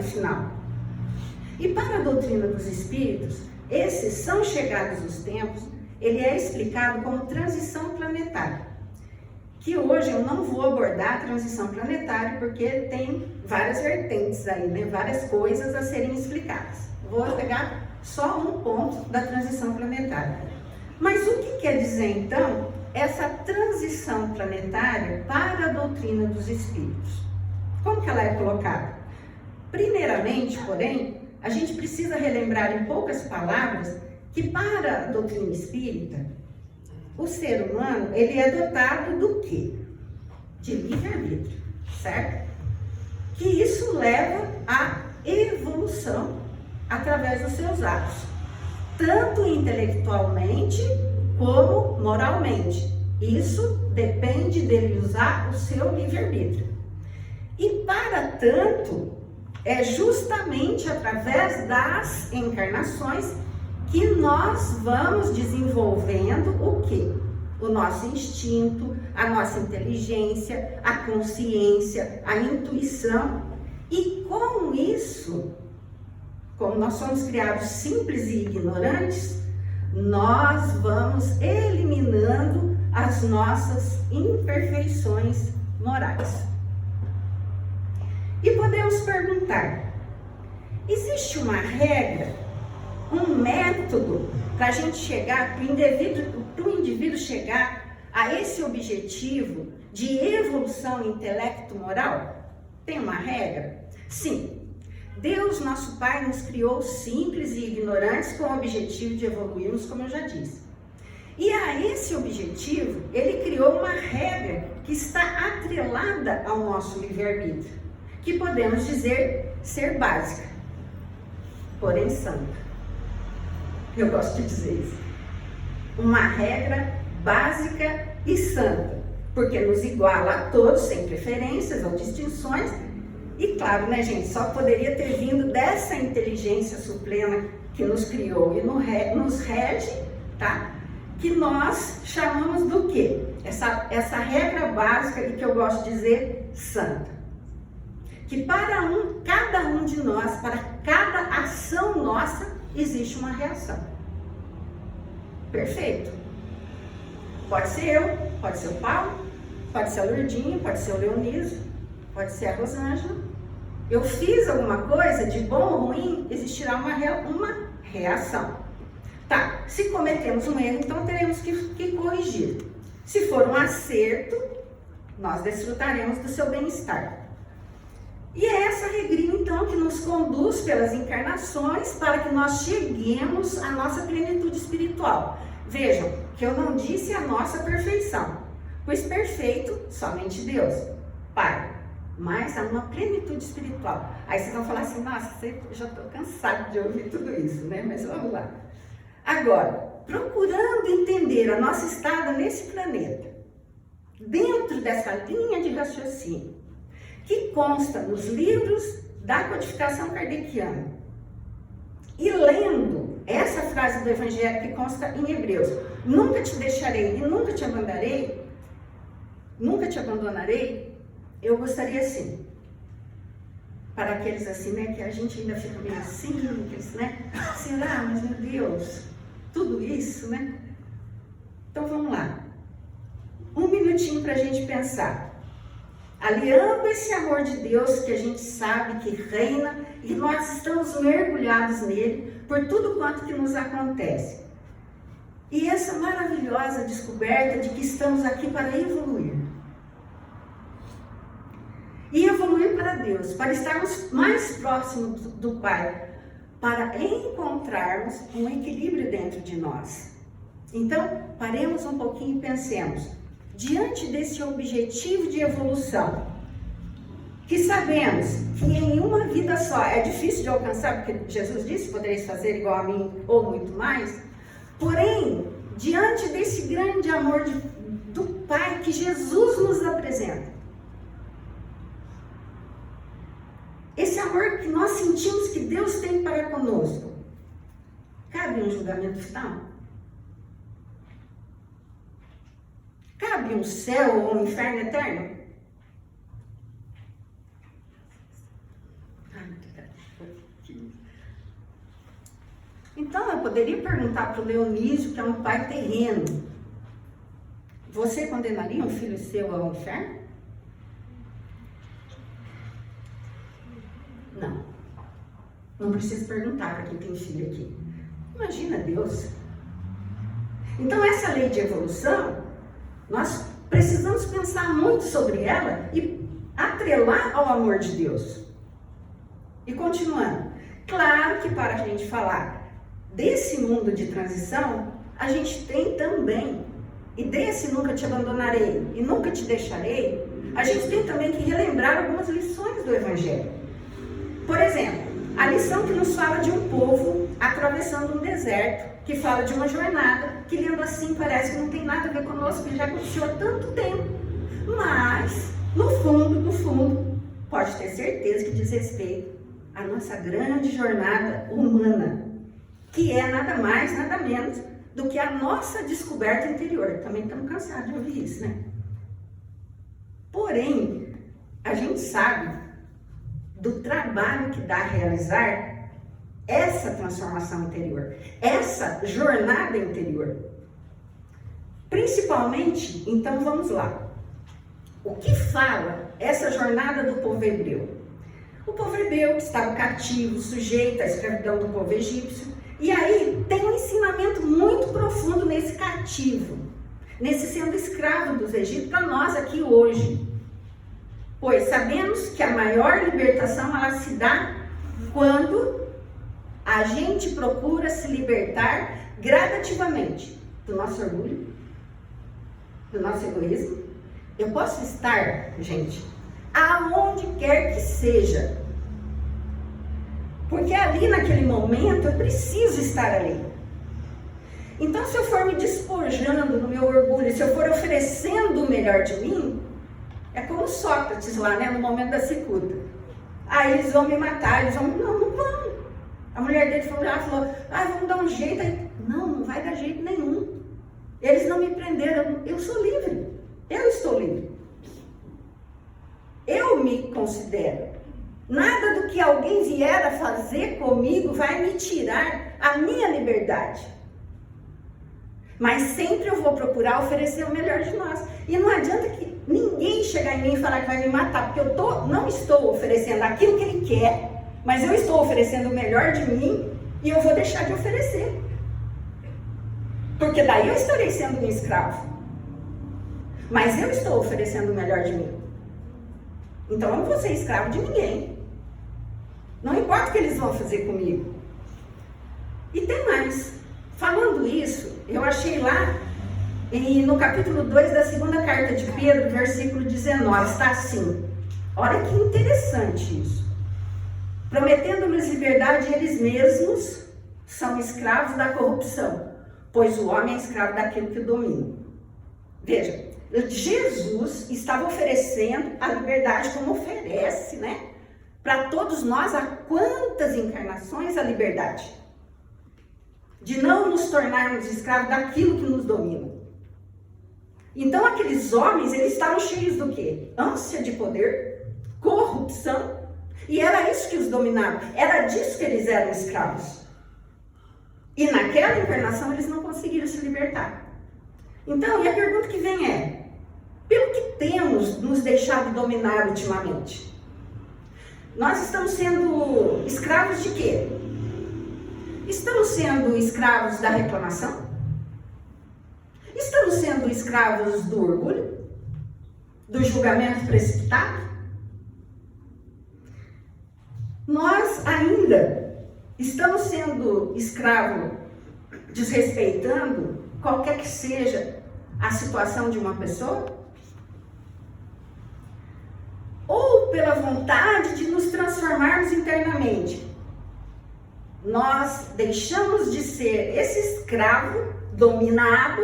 final. E para a doutrina dos espíritos, esses são chegados os tempos, ele é explicado como transição planetária. Que hoje eu não vou abordar a transição planetária, porque tem várias vertentes aí, né? Várias coisas a serem explicadas. Vou pegar só um ponto da transição planetária. Mas o que quer dizer, então, essa transição planetária para a doutrina dos espíritos? Como que ela é colocada? Primeiramente, porém, a gente precisa relembrar em poucas palavras que para a doutrina espírita, o ser humano, ele é dotado do quê? De livre-arbítrio, certo? Que isso leva à evolução através dos seus atos, tanto intelectualmente como moralmente. Isso depende dele usar o seu livre-arbítrio. E para tanto, é justamente através das encarnações que nós vamos desenvolvendo o quê? O nosso instinto, a nossa inteligência, a consciência, a intuição. E com isso, como nós somos criados simples e ignorantes, nós vamos eliminando as nossas imperfeições morais. E podemos perguntar, existe uma regra, um método para a gente chegar, para o indivíduo chegar a esse objetivo de evolução intelecto-moral? Tem uma regra? Sim. Deus, nosso Pai, nos criou simples e ignorantes com o objetivo de evoluirmos, como eu já disse. E a esse objetivo, Ele criou uma regra que está atrelada ao nosso livre-arbítrio, que podemos dizer ser básica, porém santa. Eu gosto de dizer isso. Uma regra básica e santa, porque nos iguala a todos, sem preferências ou distinções. E claro, né, gente, só poderia ter vindo dessa inteligência suprema que nos criou e nos rege, tá? Que nós chamamos do quê? Essa regra básica e que eu gosto de dizer santa. Que para cada um de nós, para cada ação nossa, existe uma reação. Perfeito. Pode ser eu, pode ser o Paulo, pode ser a Lourdinha, pode ser o Leonísio, pode ser a Rosângela. Eu fiz alguma coisa de bom ou ruim, existirá uma reação. Tá, se cometemos um erro, então teremos que corrigir. Se for um acerto, nós desfrutaremos do seu bem-estar. E é essa regrinha, então, que nos conduz pelas encarnações para que nós cheguemos à nossa plenitude espiritual. Vejam que eu não disse a nossa perfeição, pois perfeito somente Deus, Pai, mas há uma plenitude espiritual. Aí vocês vão falar assim, nossa, eu já estou cansado de ouvir tudo isso, né? Mas vamos lá. Agora, procurando entender a nossa estada nesse planeta, dentro dessa linha de raciocínio, que consta nos livros da codificação kardeciana, e lendo essa frase do Evangelho que consta em Hebreus, nunca te deixarei e nunca te abandonarei, eu gostaria assim, para aqueles assim, né, que a gente ainda fica meio simples, né, será, mas meu Deus, tudo isso, né? Então vamos lá, um minutinho para a gente pensar. Aliando esse amor de Deus que a gente sabe que reina e nós estamos mergulhados nele por tudo quanto que nos acontece. E essa maravilhosa descoberta de que estamos aqui para evoluir. E evoluir para Deus, para estarmos mais próximos do Pai, para encontrarmos um equilíbrio dentro de nós. Então, paremos um pouquinho e pensemos. Diante desse objetivo de evolução, que sabemos que em uma vida só é difícil de alcançar, porque Jesus disse, podereis fazer igual a mim ou muito mais, porém, diante desse grande amor do Pai que Jesus nos apresenta, esse amor que nós sentimos que Deus tem para conosco, cabe um julgamento final? Cabe um céu ou um inferno eterno? Ai, muito obrigada. Então, eu poderia perguntar para o Leonísio, que é um pai terreno: você condenaria um filho seu ao inferno? Não. Não preciso perguntar para quem tem filho aqui. Imagina Deus. Então, essa lei de evolução, nós precisamos pensar muito sobre ela e atrelar ao amor de Deus. E continuando, claro que para a gente falar desse mundo de transição, a gente tem também, e desse nunca te abandonarei e nunca te deixarei, a gente tem também que relembrar algumas lições do Evangelho. Por exemplo, a lição que nos fala de um povo atravessando um deserto, que fala de uma jornada, que lendo assim parece que não tem nada a ver conosco, que já aconteceu há tanto tempo. Mas, no fundo, pode ter certeza que diz respeito à nossa grande jornada humana, que é nada mais, nada menos do que a nossa descoberta interior. Também estamos cansados de ouvir isso, né? Porém, a gente sabe do trabalho que dá a realizar essa transformação interior, essa jornada interior. Principalmente, então vamos lá. O que fala essa jornada do povo hebreu? O povo hebreu que estava cativo, sujeito à escravidão do povo egípcio. E aí tem um ensinamento muito profundo nesse cativo, nesse sendo escravo dos egípcios, para nós aqui hoje. Pois sabemos que a maior libertação ela se dá quando a gente procura se libertar gradativamente do nosso orgulho, do nosso egoísmo. Eu posso estar, gente, aonde quer que seja, porque ali naquele momento eu preciso estar ali. Então, se eu for me despojando no meu orgulho, se eu for oferecendo o melhor de mim, é como Sócrates lá, né, no momento da cicuta. Aí eles vão me matar, eles vão, não vão. A mulher dele falou, vamos dar um jeito. Aí, não vai dar jeito nenhum. Eles não me prenderam, eu sou livre. Eu estou livre. Eu me considero. Nada do que alguém vier a fazer comigo vai me tirar a minha liberdade. Mas sempre eu vou procurar oferecer o melhor de nós. E não adianta que ninguém chegar em mim e falar que vai me matar, porque eu não estou oferecendo aquilo que ele quer, mas eu estou oferecendo o melhor de mim e eu vou deixar de oferecer. Porque daí eu estarei sendo um escravo. Mas eu estou oferecendo o melhor de mim. Então eu não vou ser escravo de ninguém. Não importa o que eles vão fazer comigo. E tem mais. Falando isso, eu achei lá no capítulo 2 da segunda carta de Pedro, versículo 19, está assim. Olha que interessante isso. Prometendo-lhes liberdade, eles mesmos são escravos da corrupção, pois o homem é escravo daquilo que o domina. Veja, Jesus estava oferecendo a liberdade como oferece, né? Para todos nós, há quantas encarnações a liberdade? De não nos tornarmos escravos daquilo que nos domina. Então aqueles homens, eles estavam cheios do quê? Ânsia de poder, corrupção, e era isso que os dominava, era disso que eles eram escravos. E naquela encarnação eles não conseguiram se libertar. Então, e a pergunta que vem é, pelo que temos nos deixado dominar ultimamente? Nós estamos sendo escravos de quê? Estamos sendo escravos da reclamação? Estamos sendo escravos do orgulho? Do julgamento precipitado? Nós ainda estamos sendo escravos, desrespeitando qualquer que seja a situação de uma pessoa? Ou pela vontade de nos transformarmos internamente, nós deixamos de ser esse escravo dominado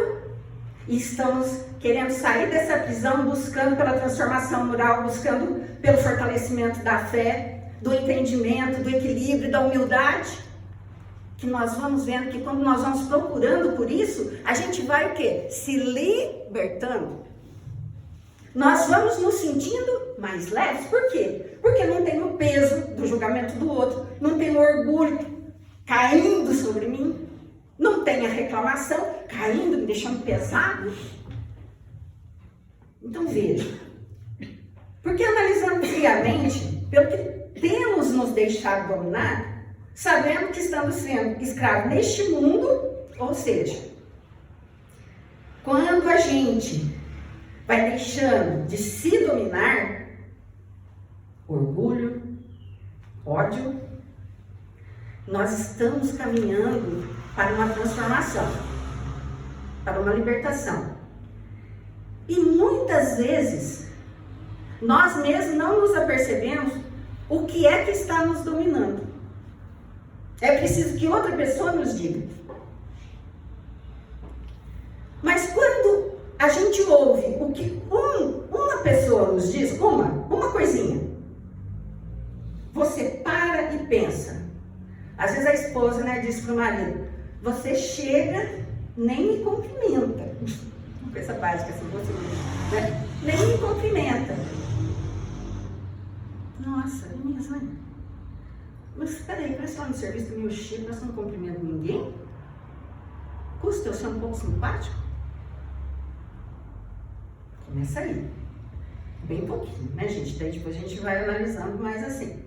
e estamos querendo sair dessa prisão, buscando pela transformação moral, buscando pelo fortalecimento da fé, do entendimento, do equilíbrio, da humildade, que nós vamos vendo que quando nós vamos procurando por isso, a gente vai o quê? Se libertando. nós vamos nos sentindo mais leves. Por quê? Porque não tem o peso do julgamento do outro, não tem o orgulho caindo sobre mim, não tem a reclamação caindo, me deixando pesado. Então veja, porque analisando friamente, pelo que temos nos deixado dominar, sabendo que estamos sendo escravos neste mundo, ou seja, quando a gente vai deixando de se dominar, orgulho, ódio, nós estamos caminhando para uma transformação, para uma libertação. E muitas vezes, nós mesmos não nos apercebemos o que é que está nos dominando. É preciso que outra pessoa nos diga. Mas quando a gente ouve o que uma pessoa nos diz, uma coisinha, você para e pensa. Às vezes a esposa, né, diz para o marido, você chega, nem me cumprimenta. Uma coisa básica, assim, você, né? Nem me cumprimenta. Nossa, é mesmo, né? Mas peraí, parece lá no serviço do meu chefe, nós não cumprimento ninguém? Custa eu ser um pouco simpático? Começa aí. Bem pouquinho, né, gente? Daí depois a gente vai analisando mais assim.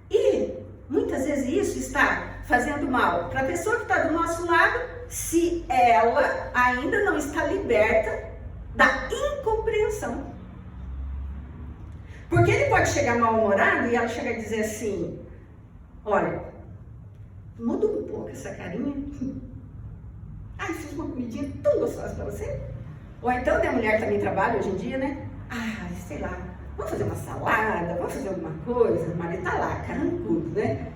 E muitas vezes isso está fazendo mal para a pessoa que está do nosso lado, se ela ainda não está liberta da incompreensão. Porque ele pode chegar mal-humorado e ela chega a dizer assim, olha, muda um pouco essa carinha. Ai, fiz uma comidinha tão gostosa para você. Ou então, né, a mulher também trabalha hoje em dia, né? Ah, sei lá, vamos fazer uma salada, vamos fazer alguma coisa. O marido tá lá, carancudo, né?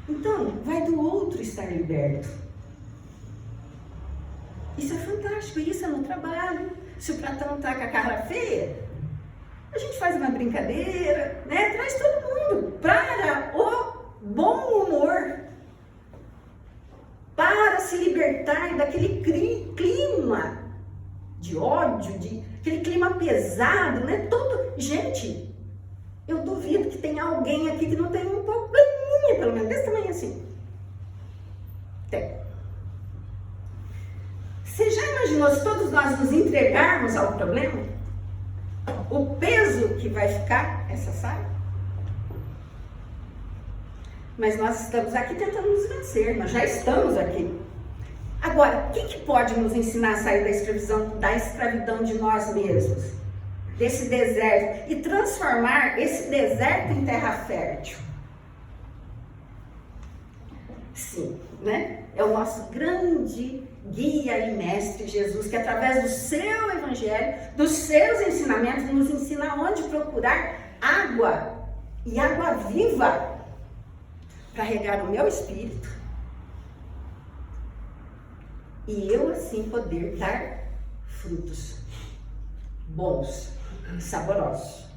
Então, vai do outro estar liberto. Isso é fantástico, isso é no trabalho. Se o patrão tá com a cara feia, a gente faz uma brincadeira, né? Traz todo mundo para o bom humor. Para se libertar daquele clima de ódio, aquele clima pesado, né? Gente, eu duvido que tenha alguém aqui que não tenha um probleminha, pelo menos desse tamanho assim. Tem. Você já imaginou se todos nós nos entregarmos ao problema? O peso que vai ficar essa saia? Mas nós estamos aqui tentando nos vencer, nós já estamos aqui. Agora, o que pode nos ensinar a sair da escravidão de nós mesmos? Desse deserto, e transformar esse deserto em terra fértil? Sim, né? É o nosso grande guia e mestre Jesus, que através do seu evangelho, dos seus ensinamentos, nos ensina onde procurar água, e água viva, para regar o meu espírito e eu assim poder dar frutos bons, saborosos.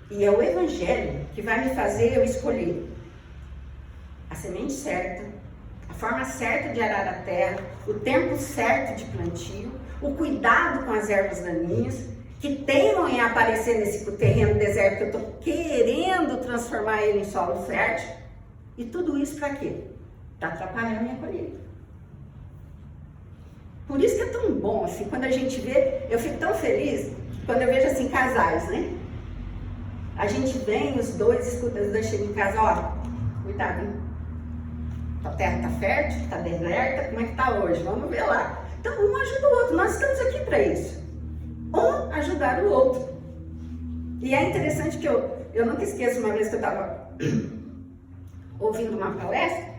E é o evangelho que vai me fazer eu escolher a semente certa, a forma certa de arar a terra, o tempo certo de plantio, o cuidado com as ervas daninhas que teimam em aparecer nesse terreno deserto que eu estou querendo transformar ele em solo fértil. E tudo isso para quê? Para atrapalhar a minha colheita. Por isso que é tão bom, assim, quando a gente vê, eu fico tão feliz quando eu vejo assim casais, né? A gente vem, os dois, escuta, os dois chegam em casa, ó, cuidado, hein? A terra tá fértil, tá deserta, como é que tá hoje? Vamos ver lá. Então um ajuda o outro, nós estamos aqui para isso. Um ajudar o outro. E é interessante que eu nunca esqueço uma vez que eu estava ouvindo uma palestra,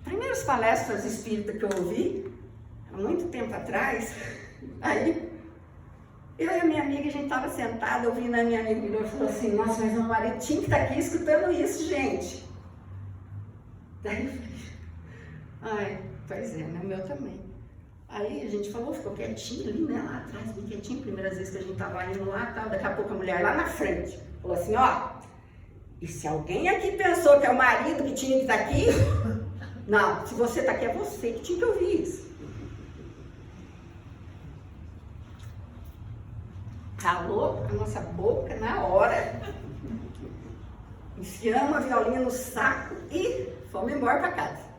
primeiras palestras espíritas que eu ouvi, há muito tempo atrás, aí eu e a minha amiga, a gente estava sentada ouvindo, a minha amiga virou e falou assim, nossa, mas meu marido tinha que estar aqui escutando isso, gente. Daí eu falei, ai, pois é, né, o meu também. Aí a gente falou, ficou quietinho ali, né, lá atrás, bem quietinho, primeiras vezes que a gente tava indo lá, tal, daqui a pouco a mulher lá na frente falou assim, ó, e se alguém aqui pensou que é o marido que tinha que estar aqui, não, se você tá aqui é você que tinha que ouvir isso. ralou a nossa boca na hora, enfiamos a violinha no saco e fomos embora para casa.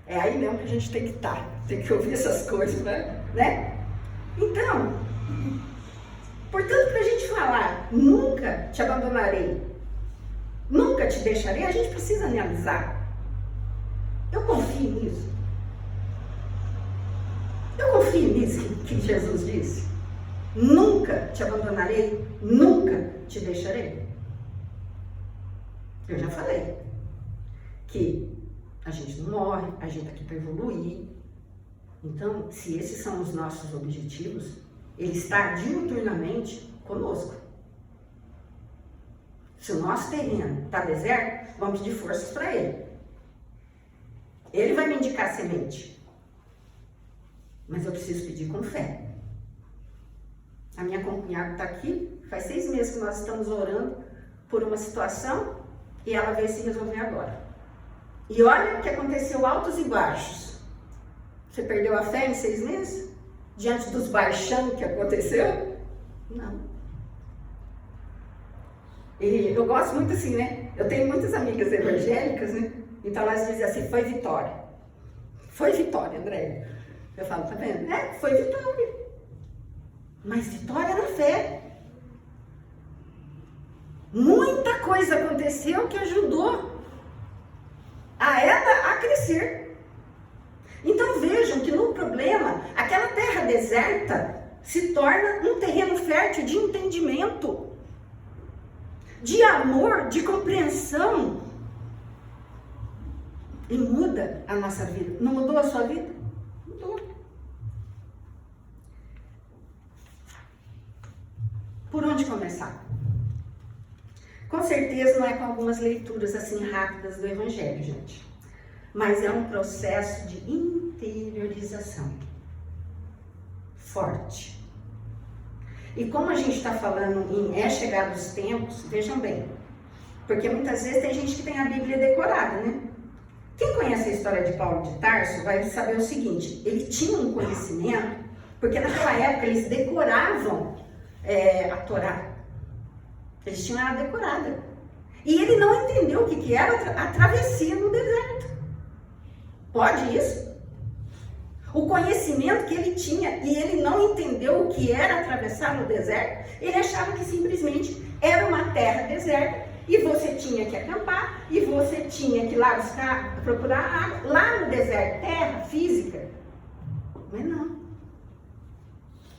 É aí mesmo que a gente tem que estar, tem que ouvir essas coisas, né? Então, portanto, para a gente falar, nunca te abandonarei, nunca te deixarei, a gente precisa analisar. Eu confio nisso? Eu confio nisso que Jesus disse? Nunca te abandonarei, nunca te deixarei. Eu já falei que a gente não morre, a gente está aqui para evoluir. Então, se esses são os nossos objetivos, Ele está diuturnamente conosco. Se o nosso terreno está deserto, vamos pedir forças para Ele. Ele vai me indicar semente. Mas eu preciso pedir com fé. A minha concunhada está aqui, faz 6 meses que nós estamos orando por uma situação e ela veio se resolver agora. E olha que aconteceu altos e baixos. Você perdeu a fé em 6 meses? Diante dos baixão que aconteceu? Não. E eu gosto muito assim, né? Eu tenho muitas amigas evangélicas, né? Então elas dizem assim, foi vitória. Foi vitória, Andréia. Eu falo, tá vendo? Foi vitória. Mas vitória na fé. Muita coisa aconteceu que ajudou a ela a crescer. Então vejam que no problema, aquela terra deserta se torna um terreno fértil de entendimento, de amor, de compreensão. E muda a nossa vida. Não mudou a sua vida? Mudou. Por onde começar? Com certeza não é com algumas leituras assim rápidas do Evangelho, gente. Mas é um processo de interiorização forte. E como a gente está falando em chegado os tempos, vejam bem, porque muitas vezes tem gente que tem a Bíblia decorada, né? Quem conhece a história de Paulo de Tarso vai saber o seguinte, ele tinha um conhecimento, porque naquela época eles decoravam a Torá. Eles tinham ela decorada. E ele não entendeu o que era a travessia no deserto. Pode isso? O conhecimento que ele tinha e ele não entendeu o que era atravessar no deserto, ele achava que simplesmente era uma terra deserta e você tinha que acampar e você tinha que ir lá buscar, procurar água. Lá no deserto, terra física. Mas não.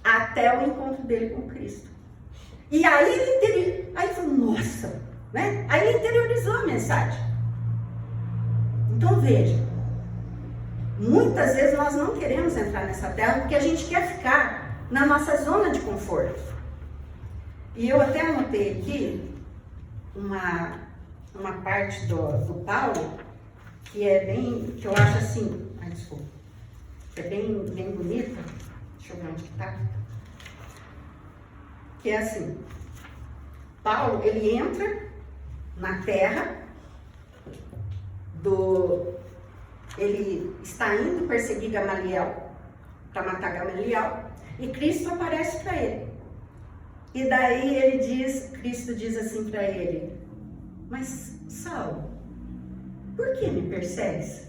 Até o encontro dele com Cristo. E aí ele falou, nossa, né? Aí ele interiorizou a mensagem. Então veja, muitas vezes nós não queremos entrar nessa terra porque a gente quer ficar na nossa zona de conforto. E eu até anotei aqui uma parte do Paulo que é bem, que eu acho assim, desculpa, é bem bonita. Deixa eu ver onde que tá. Que é assim, Paulo, ele entra na terra ele está indo perseguir Gamaliel, para matar Gamaliel, e Cristo aparece para ele. E daí Cristo diz assim para ele, mas Saulo, por que me persegues?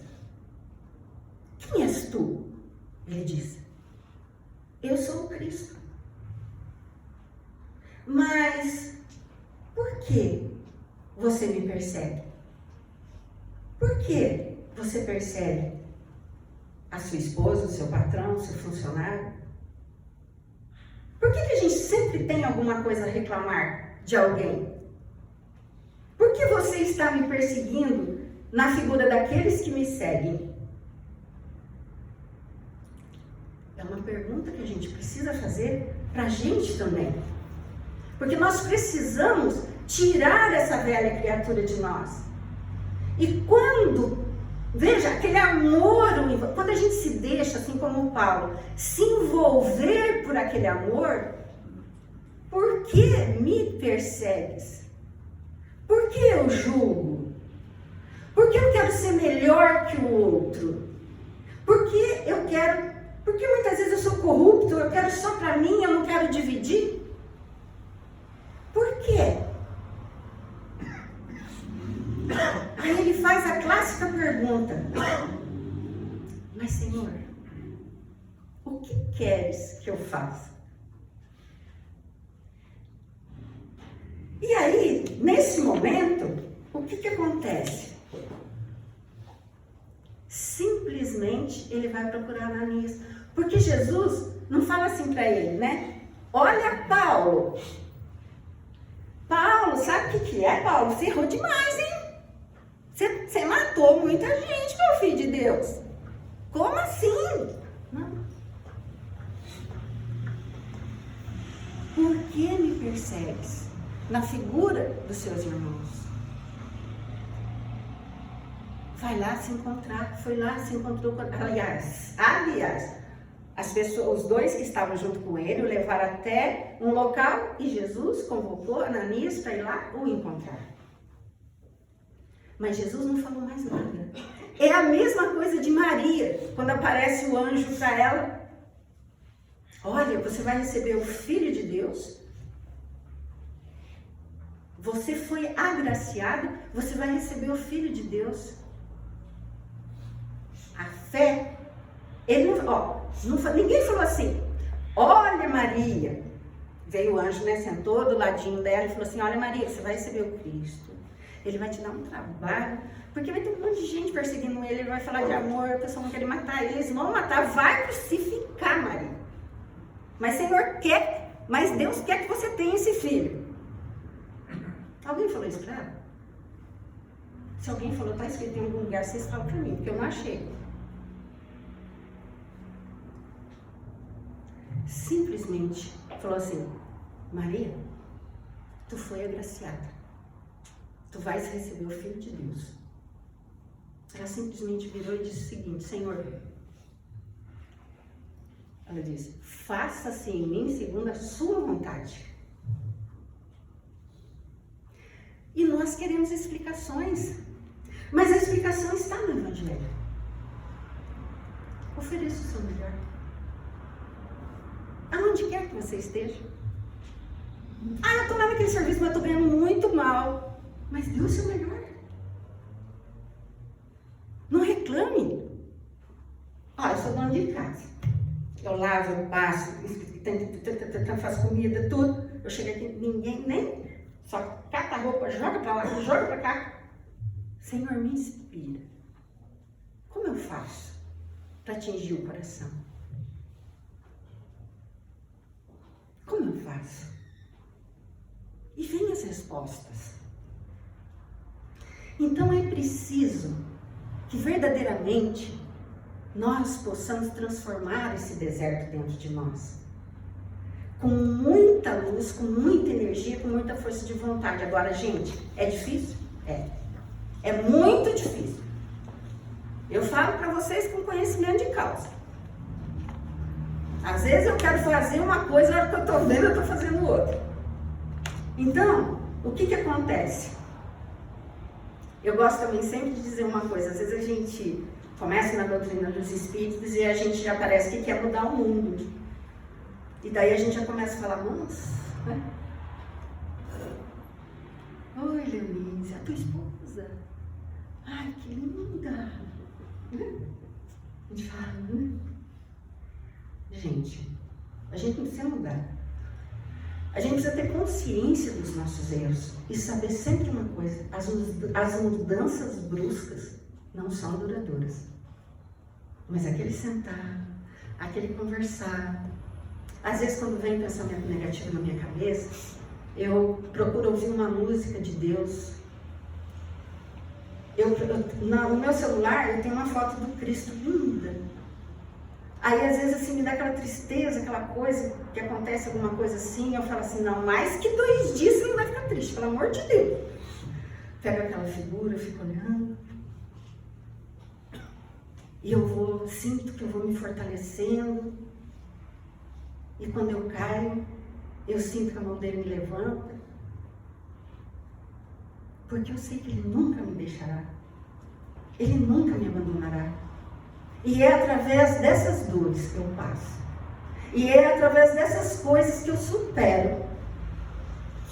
Quem és tu? Ele diz, eu sou o Cristo. Mas por que você me persegue? Por que você persegue a sua esposa, o seu patrão, o seu funcionário? Por que a gente sempre tem alguma coisa a reclamar de alguém? Por que você está me perseguindo na figura daqueles que me seguem? É uma pergunta que a gente precisa fazer para a gente também. Porque nós precisamos tirar essa velha criatura de nós. E veja, aquele amor, quando a gente se deixa, assim como o Paulo, se envolver por aquele amor, por que me persegues? Por que eu julgo? Por que eu quero ser melhor que o outro? Porque muitas vezes eu sou corrupto, eu quero só para mim, eu não quero dividir? quê? Aí ele faz a clássica pergunta: mas Senhor, o que queres que eu faça? E aí, nesse momento, o que acontece? Simplesmente ele vai procurar Ananias. Porque Jesus não fala assim para ele, né? Olha, Paulo. Paulo, sabe o que é, Paulo? Você errou demais, hein? Você matou muita gente, meu filho de Deus. Como assim? Não. Por que me persegues? Na figura dos seus irmãos. Vai lá se encontrar, foi lá, se encontrou com... Aliás, as pessoas, os dois que estavam junto com ele, o levaram até um local e Jesus convocou Ananias para ir lá o encontrar. Mas Jesus não falou mais nada. É a mesma coisa de Maria, quando aparece o anjo para ela. Olha, você vai receber o Filho de Deus. Você foi agraciado, você vai receber o Filho de Deus. A fé, ele ninguém falou assim: olha, Maria. Veio o anjo, né, sentou do ladinho dela e falou assim: olha, Maria, você vai receber o Cristo. Ele vai te dar um trabalho, porque vai ter um monte de gente perseguindo ele, ele vai falar de amor, a pessoa não quer matar ele, eles vão matar, vai crucificar, Maria. Mas Senhor quer, mas Deus quer que você tenha esse filho. Alguém falou isso para ela? Se alguém falou, está escrito em algum lugar, vocês falam para mim, porque eu não achei. Simplesmente falou assim: Maria, tu foi agraciada. Tu vais receber o Filho de Deus. Ela simplesmente virou e disse o seguinte: Senhor, ela disse, faça-se em mim segundo a sua vontade. E nós queremos explicações, mas a explicação está no Evangelho. Ofereça o seu melhor. Aonde quer que você esteja. Ah, eu estou lá naquele serviço, mas eu estou ganhando muito mal. Mas dê o seu melhor. Não reclame. Eu sou dona de casa. Eu lavo, eu passo, faço comida, tudo. Eu chego aqui, ninguém nem... Só cata a roupa, joga para lá, joga para cá. Senhor, me inspira. Como eu faço para atingir o coração? Como eu faço? E vem as respostas. Então é preciso que verdadeiramente nós possamos transformar esse deserto dentro de nós. Com muita luz, com muita energia, com muita força de vontade. Agora, gente, é difícil? É. É muito difícil. Eu falo para vocês com conhecimento de causa. Às vezes eu quero fazer uma coisa, na hora que eu estou vendo, eu estou fazendo outra. Então, o que acontece? Eu gosto também sempre de dizer uma coisa. Às vezes a gente começa na doutrina dos espíritos e a gente já parece que quer mudar o mundo. E daí a gente já começa a falar, nossa, né? Oi, Leonise, a tua esposa. Ai, que linda. A gente fala, né? Gente, a gente não precisa mudar. A gente precisa ter consciência dos nossos erros e saber sempre uma coisa: as mudanças bruscas não são duradouras. Mas aquele sentar, aquele conversar. Às vezes, quando vem pensamento negativo na minha cabeça, eu procuro ouvir uma música de Deus. No meu celular, eu tenho uma foto do Cristo linda. Aí, às vezes, assim, me dá aquela tristeza, aquela coisa, que acontece alguma coisa assim, eu falo assim, não, mais que 2 dias você não vai ficar triste, pelo amor de Deus. Pego aquela figura, fico olhando. E eu sinto que eu vou me fortalecendo. E quando eu caio, eu sinto que a mão dele me levanta. Porque eu sei que ele nunca me deixará. Ele nunca me abandonará. E é através dessas dores que eu passo. E é através dessas coisas que eu supero.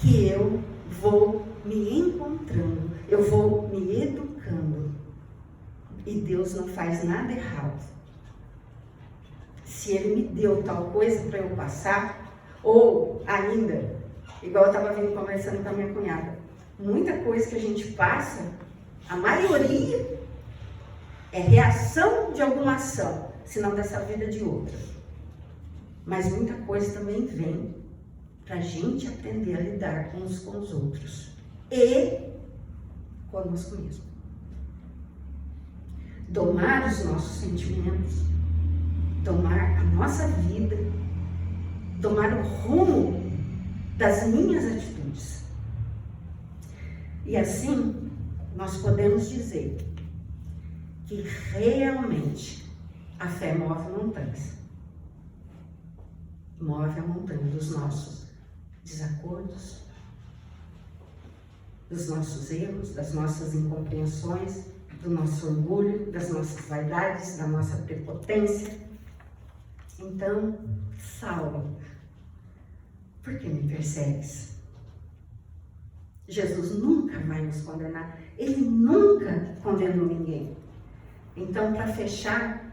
que eu vou me encontrando, eu vou me educando. E Deus não faz nada errado. Se Ele me deu tal coisa para eu passar, ou ainda, igual eu estava vindo conversando com a minha cunhada, muita coisa que a gente passa, a maioria é reação de alguma ação, senão dessa vida de outra. Mas muita coisa também vem para a gente aprender a lidar uns com os outros e conosco mesmo. Domar os nossos sentimentos, domar a nossa vida, tomar o rumo das minhas atitudes. E assim, nós podemos dizer que realmente a fé move montanhas. Move a montanha dos nossos desacordos, dos nossos erros, das nossas incompreensões, do nosso orgulho, das nossas vaidades, da nossa prepotência. Então, Saulo, por que me persegues? Jesus nunca vai nos condenar. Ele nunca condenou ninguém. Então, para fechar,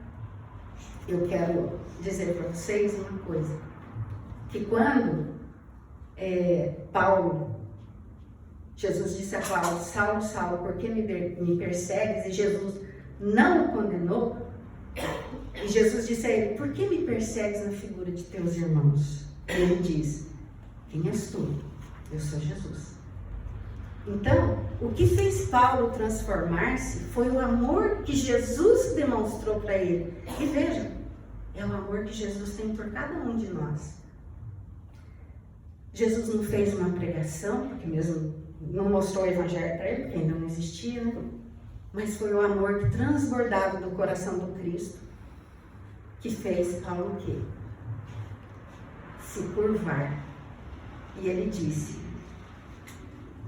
eu quero dizer para vocês uma coisa. Que quando Jesus disse a Paulo, Saulo, Saulo, por que me persegues? E Jesus não o condenou. E Jesus disse a ele, por que me persegues na figura de teus irmãos? E ele diz, quem és tu? Eu sou Jesus. Então, o que fez Paulo transformar-se foi o amor que Jesus demonstrou para ele. E veja, é o amor que Jesus tem por cada um de nós. Jesus não fez uma pregação, porque mesmo não mostrou o evangelho para ele, porque ainda não existia, né? Mas foi o amor que transbordava do coração do Cristo que fez Paulo o quê? Se curvar. E ele disse,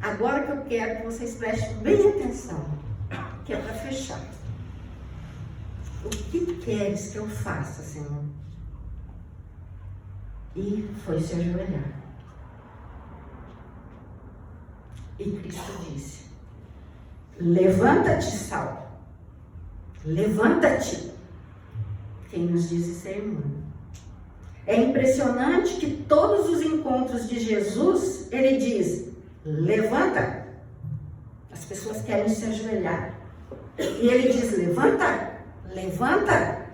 agora que eu quero que vocês prestem bem atenção, que é para fechar. O que queres que eu faça, Senhor? E foi se ajoelhar. E Cristo disse, levanta-te, Saulo, levanta-te. Quem nos diz isso é irmão. É impressionante que todos os encontros de Jesus, ele diz, levanta. As pessoas querem se ajoelhar. E ele diz, levanta, levanta.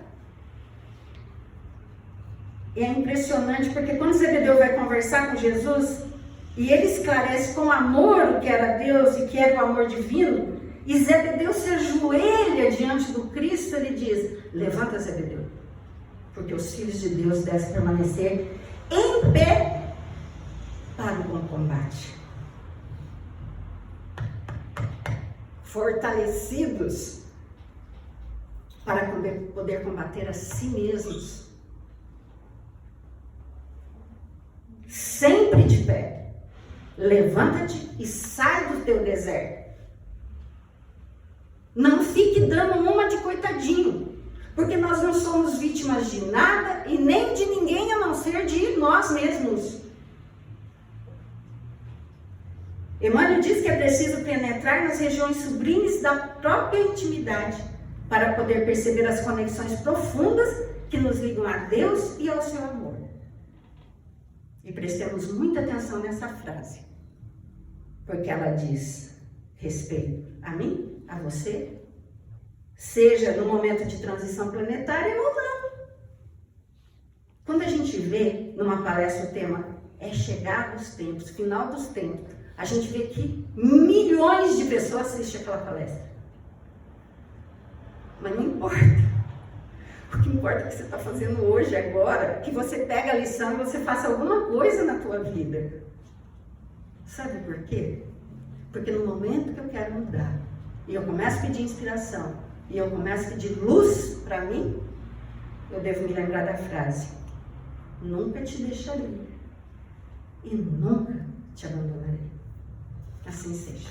E é impressionante porque quando Zebedeu vai conversar com Jesus, e ele esclarece com amor o que era Deus e que era o amor divino, e Zebedeu se ajoelha diante do Cristo, ele diz, levanta, Zebedeu, porque os filhos de Deus devem permanecer em pé para o bom combate. Fortalecidos para poder combater a si mesmos. Sempre de pé. Levanta-te e sai do teu deserto. Não fique dando uma de coitadinho, porque nós não somos vítimas de nada e nem de ninguém a não ser de nós mesmos. Emmanuel diz que é preciso penetrar nas regiões sublimes da própria intimidade para poder perceber as conexões profundas que nos ligam a Deus e ao seu amor. E prestemos muita atenção nessa frase, porque ela diz respeito a mim, a você, seja no momento de transição planetária ou não. Quando a gente vê numa palestra o tema é chegado os tempos, final dos tempos, a gente vê que milhões de pessoas assistem aquela palestra. Mas não importa. O que importa é o que você está fazendo hoje, agora, que você pega a lição e você faça alguma coisa na tua vida. Sabe por quê? Porque no momento que eu quero mudar, e eu começo a pedir inspiração, e eu começo a pedir luz para mim, eu devo me lembrar da frase, nunca te deixarei e nunca te abandonarei. Assim seja.